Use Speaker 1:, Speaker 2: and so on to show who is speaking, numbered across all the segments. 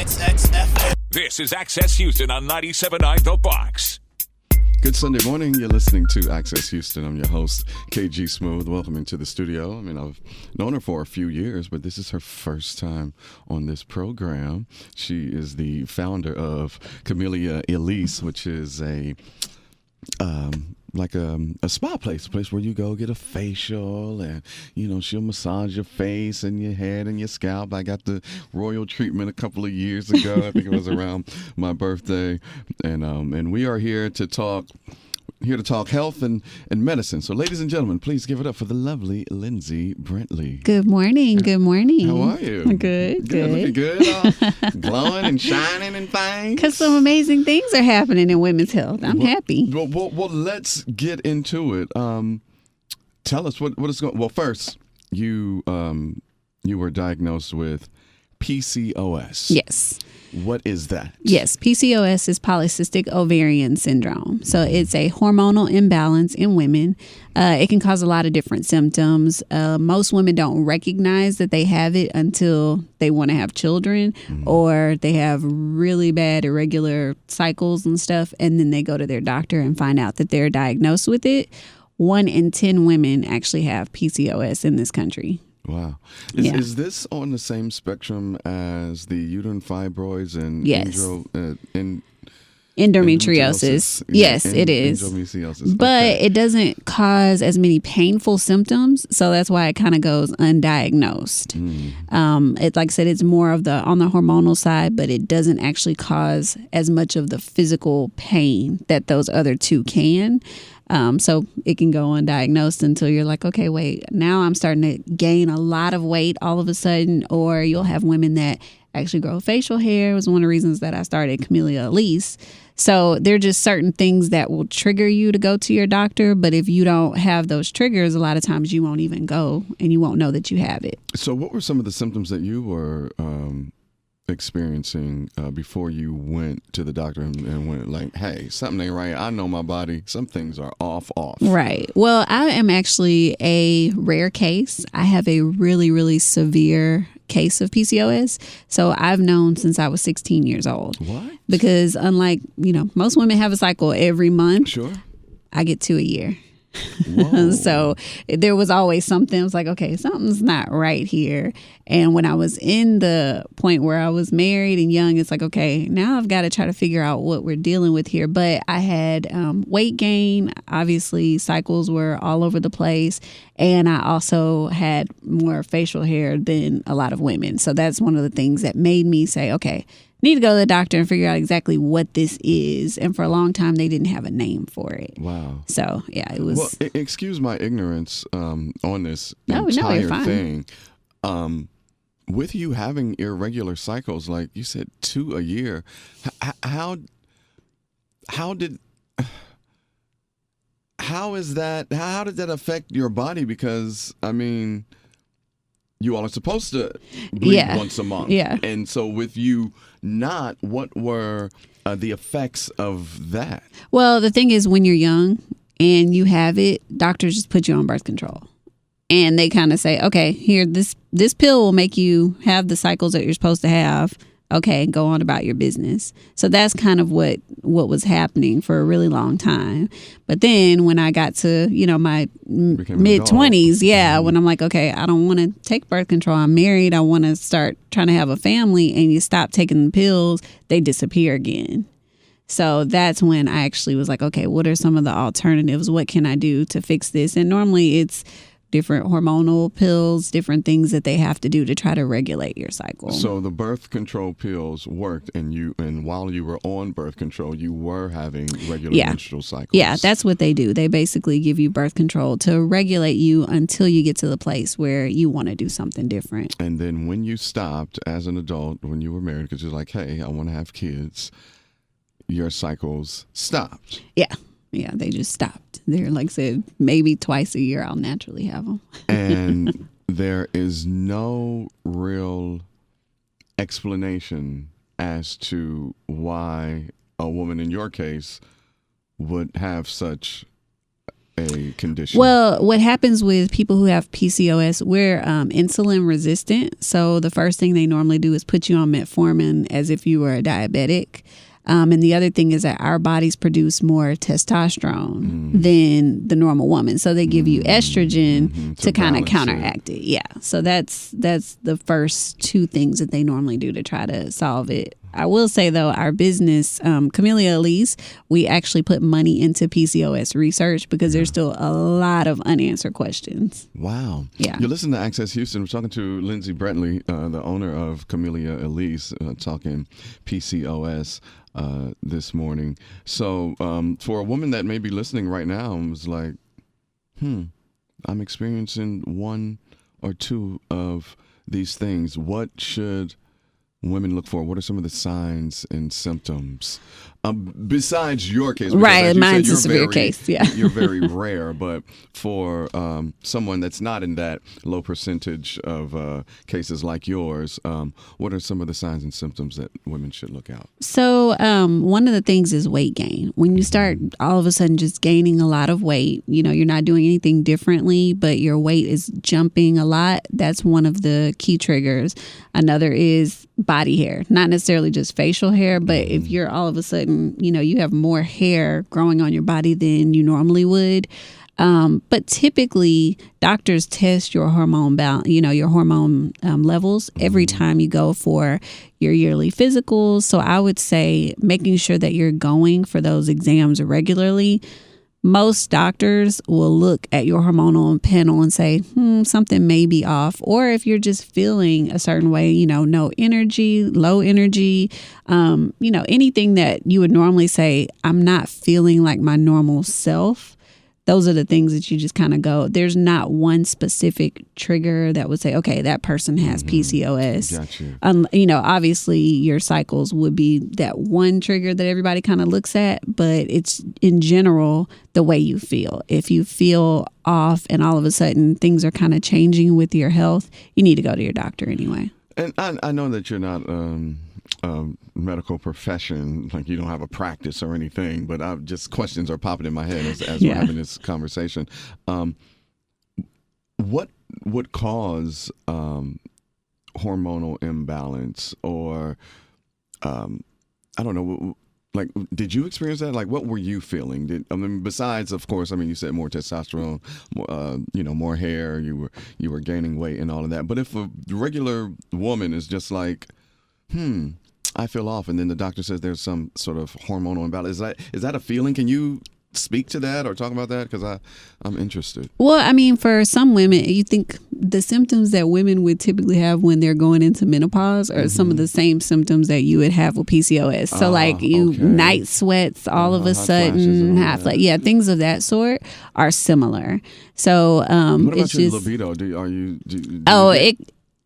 Speaker 1: This is Access Houston on 97.9 The Box.
Speaker 2: Good Sunday morning. You're listening to Access Houston. I'm your host, KG Smooth. Welcome to the studio. I mean, I've known her for a few years, but this is her first time on this program. She is the founder of Camillia Alise, which is a spa place, a place where you go get a facial and, you know, she'll massage your face and your head and your scalp. I got the royal treatment a couple of years ago. I think it was around my birthday. And we are here to talk health and medicine. So, ladies and gentlemen, please give it up for the lovely Lyndsey Brantley.
Speaker 3: Good morning. Good morning.
Speaker 2: How are you?
Speaker 3: Good.
Speaker 2: Looking good. Glowing and shining and things.
Speaker 3: Because some amazing things are happening in women's health. I'm happy.
Speaker 2: Well, let's get into it. Tell us what is going. Well, first, you were diagnosed with PCOS.
Speaker 3: Yes.
Speaker 2: What is that?
Speaker 3: Yes, PCOS is polycystic ovarian syndrome. So it's a hormonal imbalance in women. It can cause a lot of different symptoms. Most women don't recognize that they have it until they want to have children, or they have really bad irregular cycles and stuff, and then they go to their doctor and find out that they're diagnosed with it. 1 in 10 women actually have PCOS in this country.
Speaker 2: Wow. Is this on the same spectrum as the uterine fibroids and
Speaker 3: yes.
Speaker 2: Endometriosis?
Speaker 3: Yes, it is.
Speaker 2: Endometriosis.
Speaker 3: But
Speaker 2: okay.
Speaker 3: it doesn't cause as many painful symptoms, so that's why it kind of goes undiagnosed. It, like I said, it's more of on the hormonal side, but it doesn't actually cause as much of the physical pain that those other two can. So it can go undiagnosed until you're like, okay, wait, now I'm starting to gain a lot of weight all of a sudden. Or you'll have women that actually grow facial hair. It was one of the reasons that I started Camellia Alise. So there are just certain things that will trigger you to go to your doctor. But if you don't have those triggers, a lot of times you won't even go and you won't know that you have it.
Speaker 2: So what were some of the symptoms that you were experiencing before you went to the doctor and went like, hey, something ain't right. I know my body. Some things are off.
Speaker 3: Right. Well, I am actually a rare case. I have a really, really severe case of PCOS. So I've known since I was 16 years old.
Speaker 2: What?
Speaker 3: Because unlike, most women have a cycle every month.
Speaker 2: Sure.
Speaker 3: I get 2 a year.
Speaker 2: Whoa.
Speaker 3: So there was always something. I was like, okay, something's not right here. And when I was in the point where I was married and young, it's like, okay, now I've got to try to figure out what we're dealing with here. But I had weight gain. Obviously, cycles were all over the place. And I also had more facial hair than a lot of women. So that's one of the things that made me say, okay, need to go to the doctor and figure out exactly what this is. And for a long time, they didn't have a name for it.
Speaker 2: Wow.
Speaker 3: So, yeah, it was...
Speaker 2: Well, excuse my ignorance on this
Speaker 3: No,
Speaker 2: entire
Speaker 3: you're fine.
Speaker 2: thing. With you having irregular cycles, like you said, 2 a year, how did that affect your body? Because, I mean... You all are supposed to bleed once a month.
Speaker 3: Yeah.
Speaker 2: And so with you not, what were the effects of that?
Speaker 3: Well, the thing is, when you're young and you have it, doctors just put you on birth control. And they kind of say, okay, here, this pill will make you have the cycles that you're supposed to have. Okay, go on about your business. So that's kind of what was happening for a really long time. But then when I got to, my mid-20s, when I'm like, okay, I don't want to take birth control. I'm married. I want to start trying to have a family. And you stop taking the pills, they disappear again. So that's when I actually was like, okay, what are some of the alternatives? What can I do to fix this? And normally it's different hormonal pills, different things that they have to do to try to regulate your cycle.
Speaker 2: So the birth control pills worked, and while you were on birth control, you were having regular menstrual cycles.
Speaker 3: Yeah, that's what they do. They basically give you birth control to regulate you until you get to the place where you want to do something different.
Speaker 2: And then when you stopped as an adult, when you were married, because you're like, hey, I want to have kids, your cycles stopped.
Speaker 3: Yeah, they just stopped. They're, like I said, maybe twice a year I'll naturally have them.
Speaker 2: And there is no real explanation as to why a woman in your case would have such a condition?
Speaker 3: Well, what happens with people who have PCOS, we're insulin resistant. So the first thing they normally do is put you on metformin as if you were a diabetic. And the other thing is that our bodies produce more testosterone than the normal woman. So they give you estrogen to kind of counteract it. Yeah. So that's the first two things that they normally do to try to solve it. I will say, though, our business, Camellia Alise, we actually put money into PCOS research because there's still a lot of unanswered questions.
Speaker 2: Wow.
Speaker 3: Yeah.
Speaker 2: You're listening to Access Houston. We're talking to Lyndsey Brantley, the owner of Camellia Alise, talking PCOS this morning. So for a woman that may be listening right now and was like, I'm experiencing one or two of these things, what should women look for? What are some of the signs and symptoms besides your case? Because,
Speaker 3: right, mine's a severe case. Yeah,
Speaker 2: you're very rare, but for someone that's not in that low percentage of cases like yours, what are some of the signs and symptoms that women should look out?
Speaker 3: So one of the things is weight gain. When you start all of a sudden just gaining a lot of weight, you're not doing anything differently, but your weight is jumping a lot. That's one of the key triggers. Another is body hair, not necessarily just facial hair, but if you're all of a sudden, you have more hair growing on your body than you normally would. But typically doctors test your hormone your hormone levels every time you go for your yearly physicals. So I would say making sure that you're going for those exams regularly. Most doctors will look at your hormonal panel and say, something may be off. Or if you're just feeling a certain way, no energy, low energy, anything that you would normally say, I'm not feeling like my normal self. Those are the things that you just kind of go, there's not one specific trigger that would say, okay, that person has PCOS.
Speaker 2: Gotcha.
Speaker 3: Obviously your cycles would be that one trigger that everybody kind of looks at, but it's in general the way you feel. If you feel off and all of a sudden things are kind of changing with your health, you need to go to your doctor anyway.
Speaker 2: And I know that you're not medical profession, like you don't have a practice or anything, but just questions are popping in my head as we're having this conversation. What would cause hormonal imbalance, or I don't know, like, did you experience that? Like, what were you feeling? Besides, of course, you said more testosterone, more hair, you were gaining weight and all of that. But if a regular woman is just like, I feel off, and then the doctor says there's some sort of hormonal imbalance, is that a feeling? Can you speak to that or talk about that? Because I'm interested.
Speaker 3: Well, for some women, you think the symptoms that women would typically have when they're going into menopause are some of the same symptoms that you would have with PCOS. So night sweats all of a sudden, things of that sort are similar. So
Speaker 2: what about
Speaker 3: it's
Speaker 2: your
Speaker 3: just
Speaker 2: libido?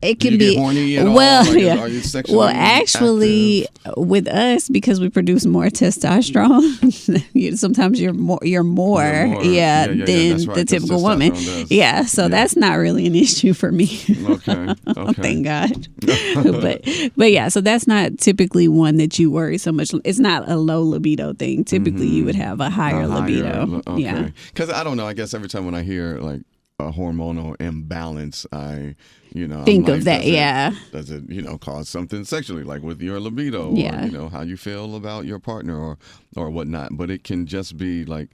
Speaker 3: It can
Speaker 2: be
Speaker 3: horny
Speaker 2: at all? Are you sexually
Speaker 3: actually
Speaker 2: active?
Speaker 3: With us, because we produce more testosterone, sometimes you're more than the typical woman. So that's not really an issue for me.
Speaker 2: Okay.
Speaker 3: Thank God. but so that's not typically one that you worry so much. It's not a low libido thing. Typically you would have a higher libido.
Speaker 2: Okay. Because I don't know, I guess every time when I hear like a hormonal imbalance, I think of that. Does it cause something sexually, like with your libido, or how you feel about your partner or whatnot? But it can just be like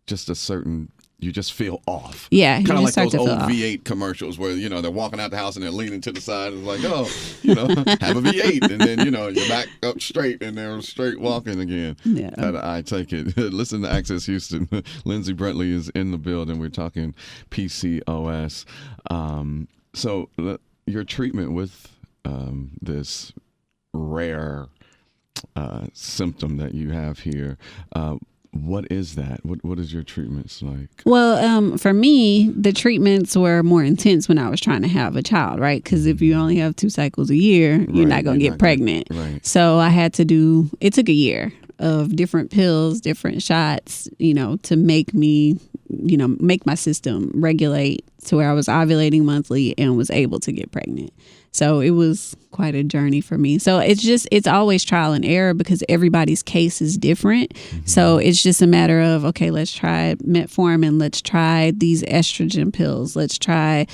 Speaker 2: just a certain, you just feel off.
Speaker 3: Yeah,
Speaker 2: kind of like those old V8 commercials where they're walking out the house and they're leaning to the side. It's like, have a V8, and then you're back up straight and they're straight walking again. Yeah, I take it. Listen to Access Houston. Lyndsey Brantley is in the building. We're talking PCOS. So your treatment with this rare symptom that you have here, what is that? What is your treatments like?
Speaker 3: Well, for me, the treatments were more intense when I was trying to have a child, right? Because if you only have 2 cycles a year, you're not going to get pregnant.
Speaker 2: Right.
Speaker 3: So I had to it took a year of different pills, different shots, to make me, make my system regulate to where I was ovulating monthly and was able to get pregnant. So it was quite a journey for me. So it's always trial and error because everybody's case is different. So it's just a matter of, okay, let's try metformin. Let's try these estrogen pills. Let's try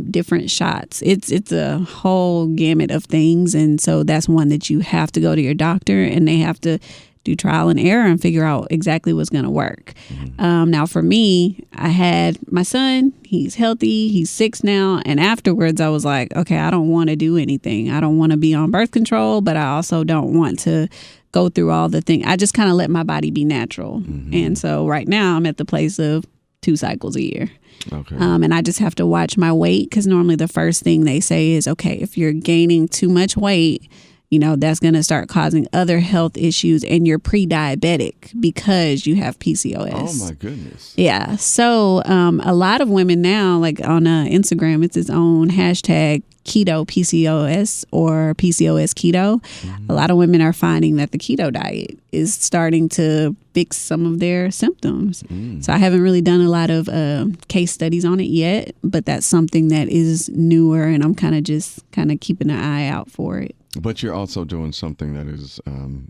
Speaker 3: different shots. It's a whole gamut of things. And so that's one that you have to go to your doctor and they have to do trial and error and figure out exactly what's going to work. Now for me, I had my son, he's healthy, he's 6 now. And afterwards I was like, okay, I don't want to do anything. I don't want to be on birth control, but I also don't want to go through all the things. I just kind of let my body be natural. And so right now I'm at the place of 2 cycles a year.
Speaker 2: Okay.
Speaker 3: And I just have to watch my weight because normally the first thing they say is, okay, if you're gaining too much weight, you know, that's going to start causing other health issues and you're pre-diabetic because you have PCOS.
Speaker 2: Oh, my goodness.
Speaker 3: Yeah. So a lot of women now, like on Instagram, it's its own hashtag keto PCOS or PCOS keto. A lot of women are finding that the keto diet is starting to fix some of their symptoms. So I haven't really done a lot of case studies on it yet, but that's something that is newer and I'm kind of keeping an eye out for it.
Speaker 2: But you're also doing something that is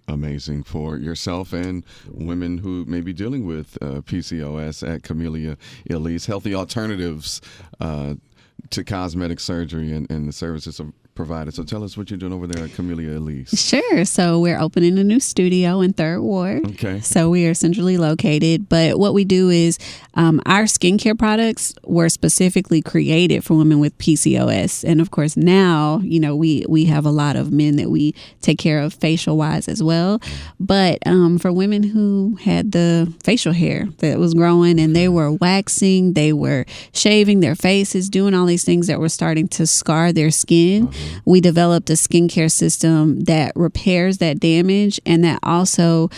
Speaker 2: amazing for yourself and women who may be dealing with PCOS at Camellia Alise, healthy alternatives to cosmetic surgery and the services provided. So tell us what you're doing over there at Camellia Alise.
Speaker 3: Sure. So we're opening a new studio in 3rd Ward.
Speaker 2: Okay.
Speaker 3: So we are centrally located. But what we do is our skincare products were specifically created for women with PCOS. And of course, now, you know, we have a lot of men that we take care of facial wise as well. But for women who had the facial hair that was growing and they were waxing, they were shaving their faces, doing all these things that were starting to scar their skin. We developed a skincare system that repairs that damage and that also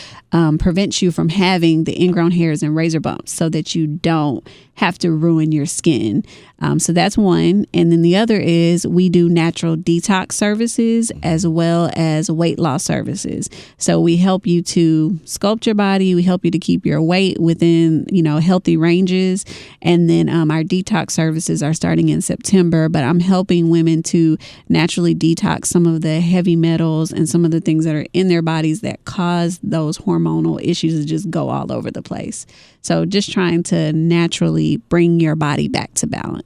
Speaker 3: prevents you from having the ingrown hairs and razor bumps so that you don't have to ruin your skin. So that's one. And then the other is we do natural detox services as well as weight loss services. So we help you to sculpt your body. We help you to keep your weight within, you know, healthy ranges. And then our detox services are starting in September, but I'm helping women to naturally detox some of the heavy metals and some of the things that are in their bodies that cause those hormonal issues to just go all over the place. So just trying to naturally bring your body back to balance.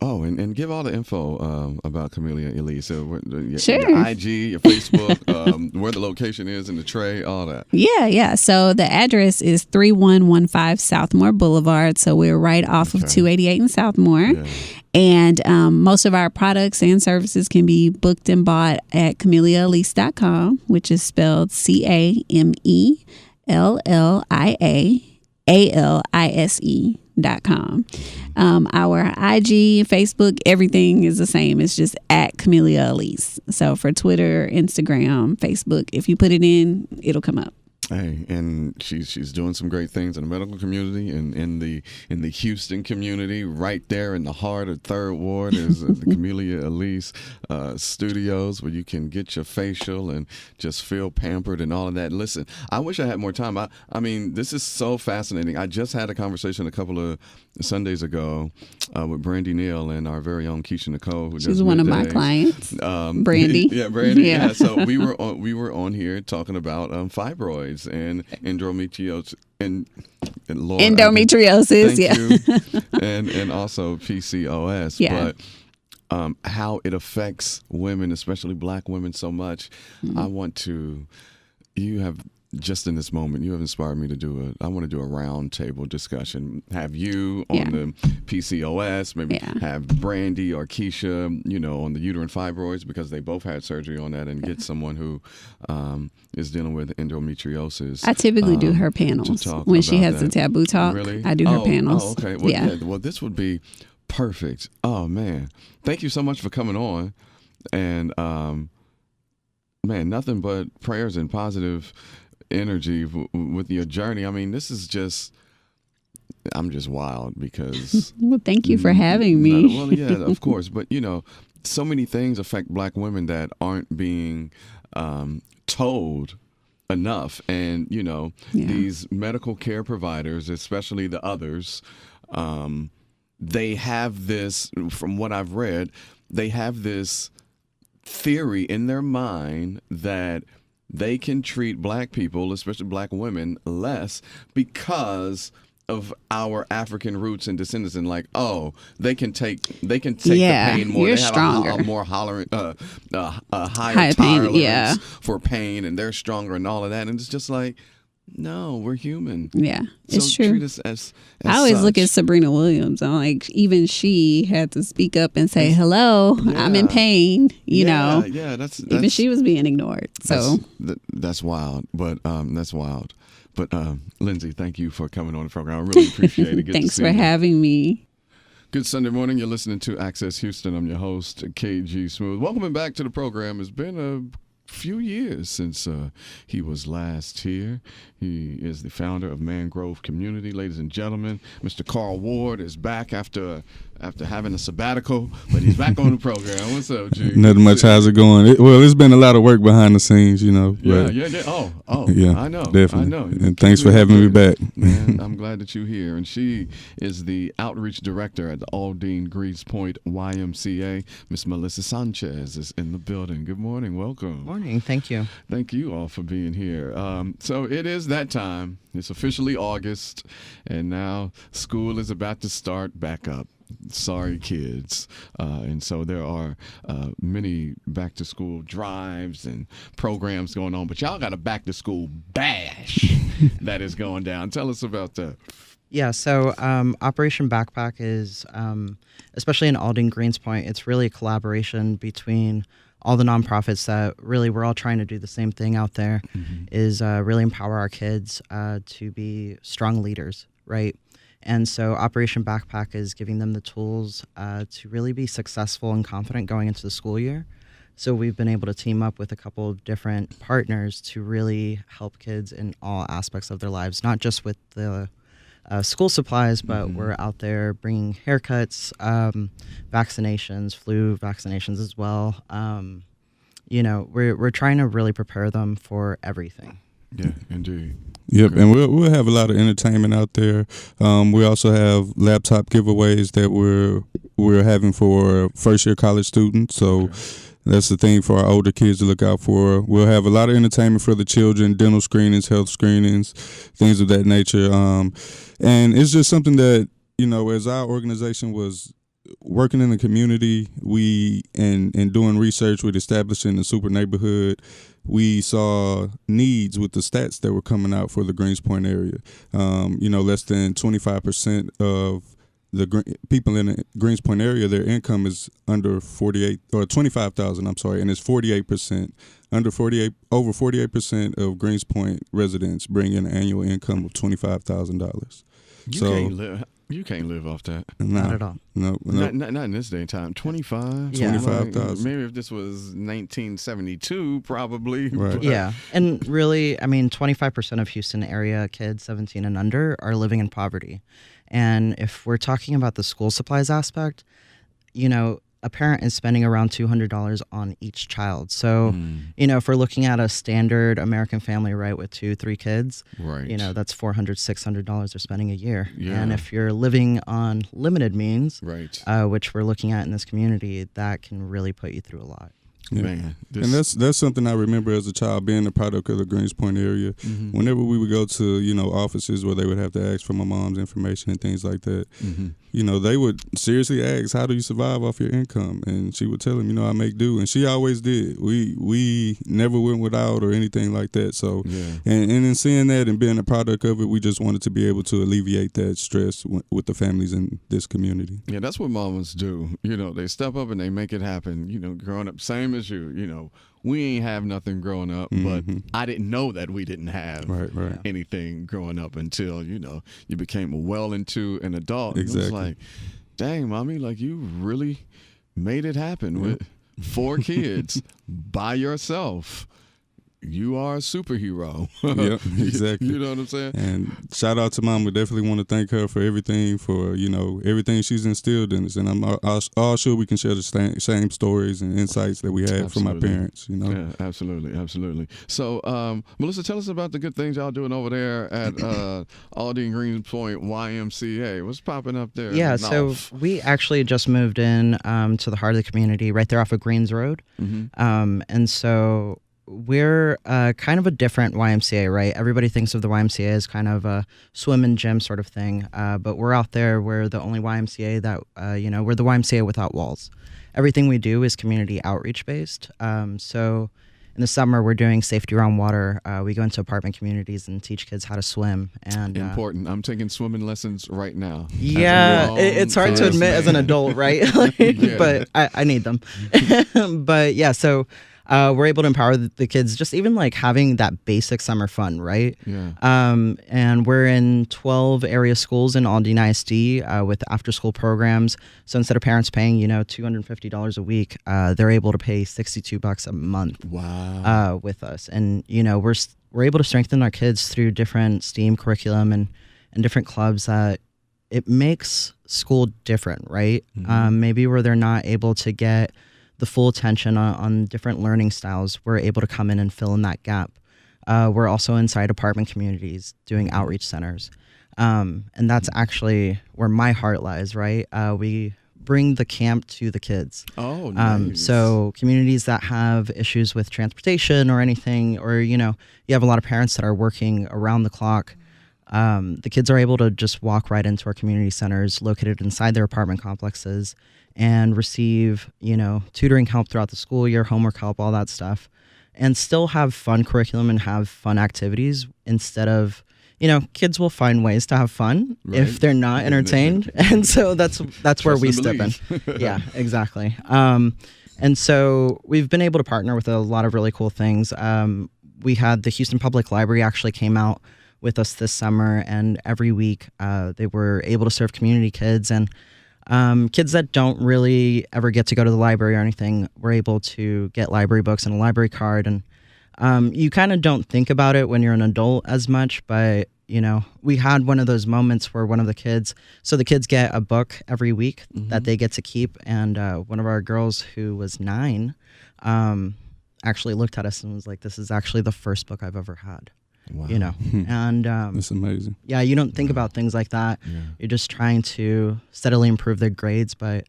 Speaker 2: Oh, and give all the info about Camellia Alise. So
Speaker 3: Sure.
Speaker 2: Your IG, your Facebook, where the location is in the tray, all that.
Speaker 3: Yeah. So the address is 3115 Southmore Boulevard. So we're right off of 288 in Southmore. Yeah. And most of our products and services can be booked and bought at CamilliaAlise.com, which is spelled CamilliaAlise.com. Our IG, Facebook, everything is the same. It's just at Camellia Alise. So for Twitter, Instagram, Facebook, if you put it in, it'll come up.
Speaker 2: Hey, and she's doing some great things in the medical community and in the Houston community. Right there in the heart of 3rd Ward is the Camellia Alise studios where you can get your facial and just feel pampered and all of that. Listen, I wish I had more time. I mean, this is so fascinating. I just had a conversation a couple of Sundays ago with Brandy Neal and our very own Keisha Nicole.
Speaker 3: She's one of my clients. Brandy.
Speaker 2: Yeah, Brandy. Yeah. So we were on here talking about fibroids and endometriosis and Lord,
Speaker 3: endometriosis.
Speaker 2: Thank you. and also PCOS.
Speaker 3: Yeah.
Speaker 2: But how it affects women, especially Black women, so much. I want to. You have. Just in this moment, you have inspired me to I want to do a round table discussion. Have you on the PCOS, maybe have Brandy or Keisha, you know, on the uterine fibroids because they both had surgery on that, and get someone who is dealing with endometriosis.
Speaker 3: I typically do her panels when she has the taboo talk.
Speaker 2: Really?
Speaker 3: I do her panels.
Speaker 2: Oh, okay. Well, well, this would be perfect. Oh, man. Thank you so much for coming on. And, man, nothing but prayers and positive energy with your journey. I mean, this is just, I'm just wild because.
Speaker 3: Well, thank you for having me.
Speaker 2: Well, yeah, of course. But, you know, so many things affect Black women that aren't being told enough. And, you know, these medical care providers, especially the others, they have this, from what I've read, they have this theory in their mind that they can treat black people, especially black women, less because of our African roots and descendants, and like, oh, they can take the pain more.
Speaker 3: You're
Speaker 2: they have
Speaker 3: stronger.
Speaker 2: a more higher tolerance for pain, and they're stronger and all of that. And it's just like, no, we're human.
Speaker 3: Yeah, it's true.
Speaker 2: Treat us as
Speaker 3: I always
Speaker 2: such.
Speaker 3: look at Sabrina Williams. I'm like, even she had to speak up and say, "Hello, I'm in pain." You know,
Speaker 2: that's
Speaker 3: even she was being ignored. So
Speaker 2: that's wild. But that's wild. But Lyndsey, thank you for coming on the program. I really appreciate it. Good
Speaker 3: thanks
Speaker 2: to see
Speaker 3: for
Speaker 2: you.
Speaker 3: having me.
Speaker 2: Good Sunday morning. You're listening to Access Houston. I'm your host, KG Smooth. Welcome back to the program. It's been a few years since he was last here. He is the founder of Mangrove Community. Ladies and gentlemen, Mr. Carl Ward is back after having a sabbatical, but he's back on the program. What's up, G?
Speaker 4: Nothing much. How's it going? It's been a lot of work behind the scenes, you know.
Speaker 2: Yeah.
Speaker 4: Yeah,
Speaker 2: I know.
Speaker 4: Definitely.
Speaker 2: I know.
Speaker 4: And thanks for having me back.
Speaker 2: Man, I'm glad that you're here. And she is the outreach director at the Aldine-Greenspoint YMCA. Miss Melissa Sanchez is in the building. Good morning. Welcome.
Speaker 5: Morning. Thank you.
Speaker 2: Thank you all for being here. So it is that time. It's officially August, and now school is about to start back up. Sorry, kids. And so there are many back-to-school drives and programs going on, but y'all got a back-to-school bash that is going down. Tell us about that.
Speaker 5: Yeah, so Operation Backpack is, especially in Aldine-Greenspoint, it's really a collaboration between all the nonprofits that really we're all trying to do the same thing out there, is really empower our kids to be strong leaders, right? And so Operation Backpack is giving them the tools to really be successful and confident going into the school year. So we've been able to team up with a couple of different partners to really help kids in all aspects of their lives, not just with the school supplies, but we're out there bringing haircuts, vaccinations, flu vaccinations as well. We're trying to really prepare them for everything.
Speaker 2: Yeah, indeed.
Speaker 4: Yep, and we'll have a lot of entertainment out there. We also have laptop giveaways that we're having for first year college students. So that's the thing for our older kids to look out for. We'll have a lot of entertainment for the children, dental screenings, health screenings, things of that nature. And it's just something that, as our organization was working in the community, and doing research with establishing the super neighborhood, we saw needs with the stats that were coming out for the Greenspoint area. Less than 25% of the people in the Greenspoint area, their income is under 48 or 25,000. I'm sorry, and it's 48%. Over 48% of Greenspoint residents bring in an annual income of $25,000.
Speaker 2: You can't live off that.
Speaker 5: Not at all.
Speaker 4: No.
Speaker 2: Not in this day and time. 25?
Speaker 5: Yeah.
Speaker 4: 25,000.
Speaker 2: Maybe if this was 1972, probably.
Speaker 4: Right.
Speaker 2: But,
Speaker 5: Yeah. And really, 25% of Houston area kids 17 and under are living in poverty. And if we're talking about the school supplies aspect, a parent is spending around $200 on each child. So, if we're looking at a standard American family, right, with 2-3 kids,
Speaker 2: right.
Speaker 5: That's $400, $600 they're spending a year.
Speaker 2: Yeah.
Speaker 5: And if you're living on limited means,
Speaker 2: Right.
Speaker 5: which we're looking at in this community, that can really put you through a lot.
Speaker 4: Yeah.
Speaker 2: Man,
Speaker 4: And that's something I remember as a child, being a product of the Greenspoint area. Whenever we would go to, offices where they would have to ask for my mom's information and things like that, they would seriously ask, how do you survive off your income? And she would tell them, I make do. And she always did. We never went without or anything like that. So, and in seeing that and being a product of it, we just wanted to be able to alleviate that stress with the families in this community.
Speaker 2: Yeah, that's what mamas do. They step up and they make it happen. Growing up, same as you. We ain't have nothing growing up, but I didn't know that we didn't have anything growing up until, you became well into an adult.
Speaker 4: Exactly.
Speaker 2: It was like, dang, mommy, like you really made it happen with 4 kids by yourself. you are a superhero.
Speaker 4: Yep, exactly.
Speaker 2: You know what I'm saying?
Speaker 4: And shout out to Mom. We definitely want to thank her for everything, for everything she's instilled in us. And I'm all sure we can share the same stories and insights that we had from our parents.
Speaker 2: Yeah, absolutely. So, Melissa, tell us about the good things y'all doing over there at Aldine-Greenspoint YMCA. What's popping up there?
Speaker 5: Yeah, so we actually just moved in to the heart of the community, right there off of Greens Road. Mm-hmm. And so we're kind of a different YMCA, right? Everybody thinks of the YMCA as kind of a swim and gym sort of thing, but we're out there. We're the only YMCA that, we're the YMCA without walls. Everything we do is community outreach based. So in the summer, we're doing safety around water. We go into apartment communities and teach kids how to swim. And
Speaker 2: important. I'm taking swimming lessons right now.
Speaker 5: Yeah, it's hard to admit as an adult, right? But I need them. But yeah, so we're able to empower the kids, just even like having that basic summer fun, right?
Speaker 2: Yeah.
Speaker 5: And we're in 12 area schools in Aldine ISD with after school programs. So instead of parents paying, $250 a week, they're able to pay $62 a month.
Speaker 2: Wow.
Speaker 5: With us. And, we're able to strengthen our kids through different STEAM curriculum and different clubs that it makes school different, right? Mm-hmm. Maybe where they're not able to get the full attention on different learning styles, we're able to come in and fill in that gap. We're also inside apartment communities doing outreach centers. And that's actually where my heart lies, right? We bring the camp to the kids.
Speaker 2: Oh, nice.
Speaker 5: So communities that have issues with transportation or anything, or, you have a lot of parents that are working around the clock. The kids are able to just walk right into our community centers located inside their apartment complexes and receive, tutoring help throughout the school year, homework help, all that stuff, and still have fun curriculum and have fun activities instead of, kids will find ways to have fun if they're not entertained. And so that's where we step in. Yeah, exactly. And so we've been able to partner with a lot of really cool things. We had the Houston Public Library actually came out with us this summer, and every week they were able to serve community kids and kids that don't really ever get to go to the library or anything. We're able to get library books and a library card, and you kind of don't think about it when you're an adult as much, but we had one of those moments where one of the kids get a book every week that they get to keep, and one of our girls who was 9 actually looked at us and was like, "This is actually the first book I've ever had."
Speaker 2: Wow.
Speaker 5: And
Speaker 4: that's amazing.
Speaker 5: Yeah, you don't think about things like that. Yeah. You're just trying to steadily improve their grades, but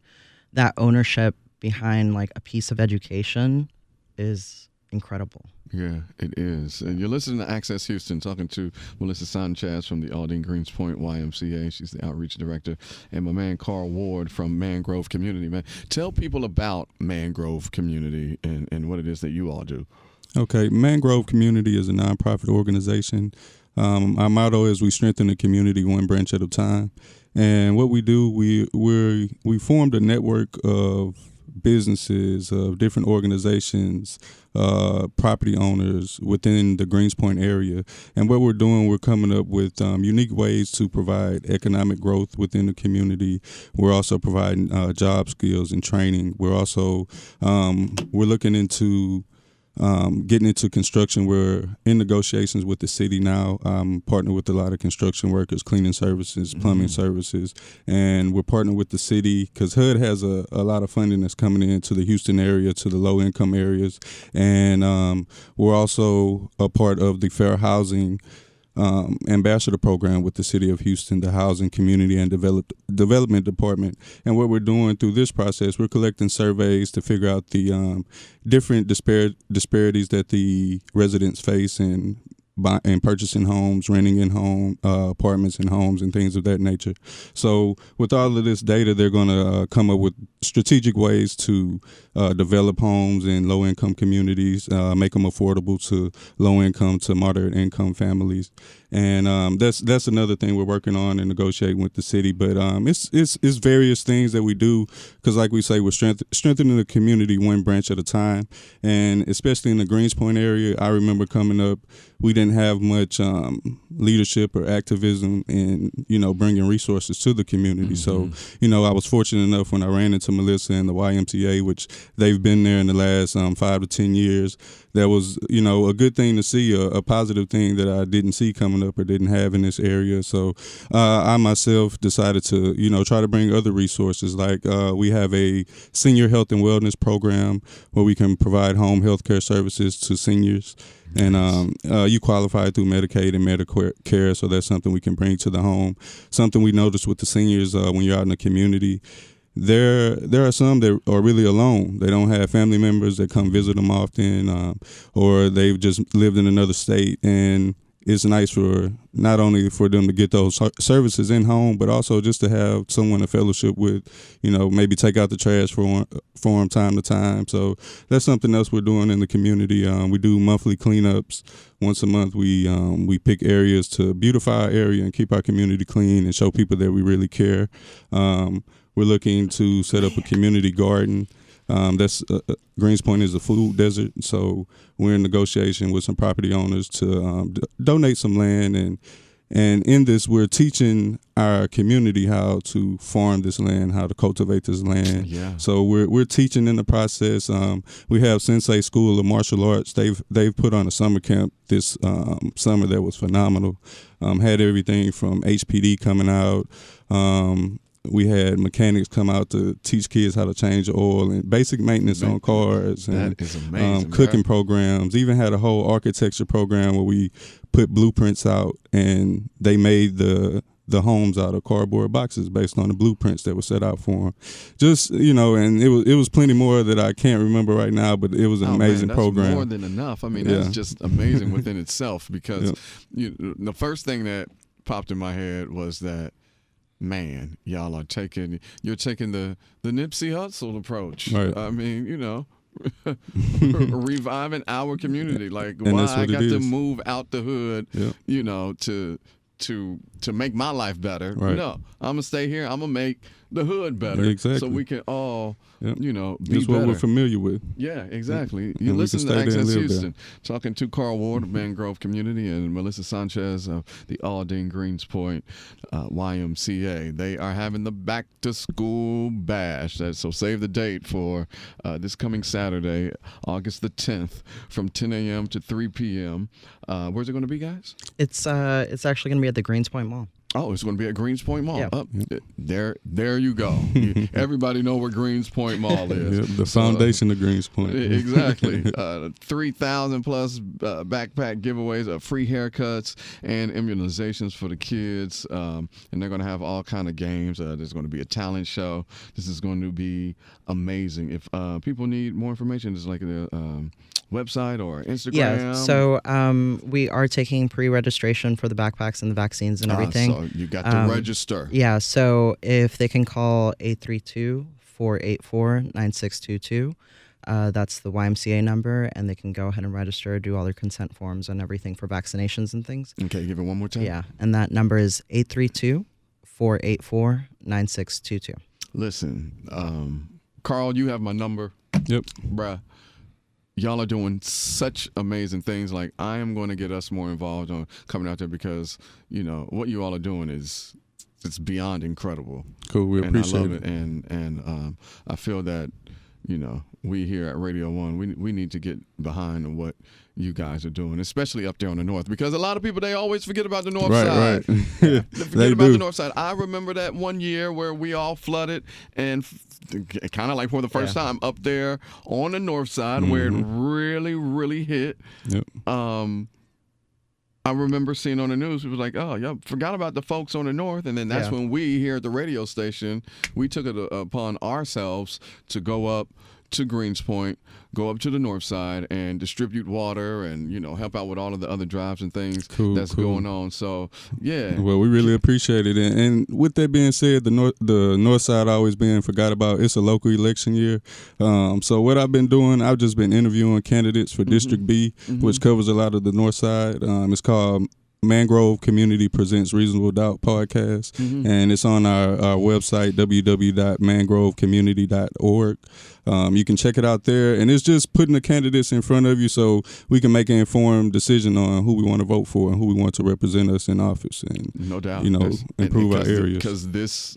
Speaker 5: that ownership behind like a piece of education is incredible.
Speaker 2: Yeah, it is. And you're listening to Access Houston, talking to Melissa Sanchez from the Aldine-Greenspoint YMCA. She's the outreach director. And my man, Carl Ward from Mangrove Community. Man, tell people about Mangrove Community and what it is that you all do.
Speaker 4: Okay, Mangrove Community is a nonprofit organization. Our motto is we strengthen the community one branch at a time. And what we do, we formed a network of businesses, of different organizations, property owners within the Greenspoint area. And what we're doing, we're coming up with unique ways to provide economic growth within the community. We're also providing job skills and training. We're also we're looking into getting into construction. We're in negotiations with the city now. Partner with a lot of construction workers, cleaning services, plumbing services, and we're partnering with the city because HUD has a lot of funding that's coming into the Houston area, to the low income areas, and we're also a part of the Fair Housing ambassador program with the city of Houston, the Housing, Community, and Development Department. And what we're doing through this process, we're collecting surveys to figure out the different disparities that the residents face in purchasing homes, renting in apartments and homes and things of that nature. So with all of this data, they're going to come up with strategic ways to develop homes in low-income communities, make them affordable to low-income to moderate-income families. And that's another thing we're working on and negotiating with the city. But it's various things that we do because, like we say, we're strengthening the community one branch at a time. And especially in the Greenspoint area, I remember coming up, we didn't didn't have much leadership or activism in, bringing resources to the community. So, I was fortunate enough when I ran into Melissa and the YMCA, which they've been there in the last 5 to 10 years. That was, a good thing to see, a positive thing that I didn't see coming up or didn't have in this area. So I myself decided to, try to bring other resources. Like we have a senior health and wellness program where we can provide home health care services to seniors. And you qualify through Medicaid and Medicare, so that's something we can bring to the home. Something we noticed with the seniors when you're out in the community, there are some that are really alone. They don't have family members that come visit them often, or they've just lived in another state. And it's nice for not only for them to get those services in home, but also just to have someone to fellowship with, maybe take out the trash for them time to time. So that's something else we're doing in the community. We do monthly cleanups. Once a month, we pick areas to beautify our area and keep our community clean and show people that we really care. We're looking to set up a community garden. That's Greenspoint is a food desert, so we're in negotiation with some property owners to donate some land, and in this, we're teaching our community how to farm this land, how to cultivate this land.
Speaker 2: Yeah. So
Speaker 4: we're teaching in the process. We have Sensei School of Martial Arts. They've put on a summer camp this summer that was phenomenal. Had everything from HPD coming out. We had mechanics come out to teach kids how to change oil and basic maintenance on cars.
Speaker 2: That is amazing.
Speaker 4: Cooking programs. Even had a whole architecture program where we put blueprints out, and they made the homes out of cardboard boxes based on the blueprints that were set out for them. Just, and it was plenty more that I can't remember right now, but it was an amazing program.
Speaker 2: That's more than enough. I mean, that's just amazing within itself, because the first thing that popped in my head was that, man, y'all are taking the Nipsey Hussle approach.
Speaker 4: Right.
Speaker 2: I mean, reviving our community. Like, and why I got to move out the hood, to make my life better.
Speaker 4: Right.
Speaker 2: No, I'm gonna stay here. I'm gonna make the hood better.
Speaker 4: Exactly.
Speaker 2: So we can all, be
Speaker 4: That's
Speaker 2: better.
Speaker 4: what we're familiar with.
Speaker 2: Yeah, exactly. You
Speaker 4: And
Speaker 2: listen to Access Houston,
Speaker 4: there.
Speaker 2: talking to Carl Ward of Mangrove Community and Melissa Sanchez of the Aldine-Greenspoint YMCA. They are having the Back to School Bash. So save the date for this coming Saturday, August the 10th, from 10 a.m. to 3 p.m. Where's it going to be, guys?
Speaker 5: It's actually going to be at the Greenspoint Mall.
Speaker 2: Oh, it's going to be at Greenspoint Mall.
Speaker 5: Yeah.
Speaker 2: There you go. Everybody know where Greenspoint Mall is.
Speaker 4: The foundation of Greenspoint.
Speaker 2: Exactly. 3,000 plus backpack giveaways, free haircuts, and immunizations for the kids. And they're going to have all kind of games. There's going to be a talent show. This is going to be amazing. If people need more information, it's like the website or Instagram.
Speaker 5: Yeah, so we are taking pre-registration for the backpacks and the vaccines and everything.
Speaker 2: So you got to register.
Speaker 5: Yeah, so if they can call 832-484-9622, that's the YMCA number, and they can go ahead and register, do all their consent forms and everything for vaccinations and things.
Speaker 2: Okay, give it one more time.
Speaker 5: Yeah, and that number is 832-484-9622.
Speaker 2: Listen, Carl, you have my number.
Speaker 4: Yep.
Speaker 2: Bruh. Y'all are doing such amazing things. Like, I am going to get us more involved on coming out there, because, what you all are doing it's beyond incredible.
Speaker 4: Cool. We appreciate
Speaker 2: I love it. And I feel that, we here at Radio 1, we need to get behind what you guys are doing, especially up there on the north, because a lot of people, they always forget about the north side.
Speaker 4: Right.
Speaker 2: They forget about the north side. I remember that one year where we all flooded, and kind of like for the first time up there on the north side, where it really, really hit.
Speaker 4: Yep.
Speaker 2: I remember seeing on the news, it was like, oh, y'all forgot about the folks on the north. And then that's when we here at the radio station, we took it upon ourselves to go up to Greenspoint, go up to the north side and distribute water and, help out with all of the other drives and things that's going on. So, yeah.
Speaker 4: Well, we really appreciate it. And with that being said, the north side always being forgot about. It's a local election year. So what I've been doing, I've just been interviewing candidates for District B, which covers a lot of the north side. It's called Mangrove Community Presents Reasonable Doubt podcast, and it's on our website, www.mangrovecommunity.org. You can check it out there, and it's just putting the candidates in front of you so we can make an informed decision on who we want to vote for and who we want to represent us in office, and
Speaker 2: no doubt,
Speaker 4: improve our areas.
Speaker 2: Because this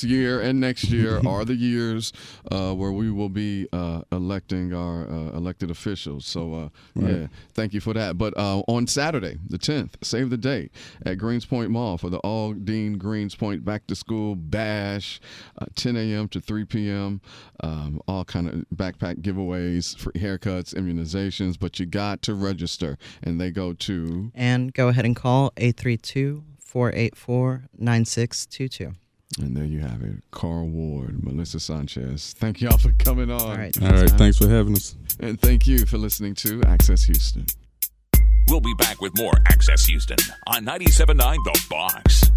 Speaker 2: year and next year are the years where we will be electing our elected officials. So yeah, thank you for that. But on Saturday, the 10th, save the date at Greenspoint Mall for the Aldine-Greenspoint Back to School Bash, 10 a.m. to 3 p.m. All kind of backpack giveaways, free haircuts, immunizations, but you got to register, and they go to...
Speaker 5: And go ahead and call 832-484-9622.
Speaker 2: And there you have it. Carl Ward, Melissa Sanchez. Thank y'all for coming on.
Speaker 5: All right,
Speaker 4: thanks for having us.
Speaker 2: And thank you for listening to Access Houston.
Speaker 1: We'll be back with more Access Houston on 97.9 The Box.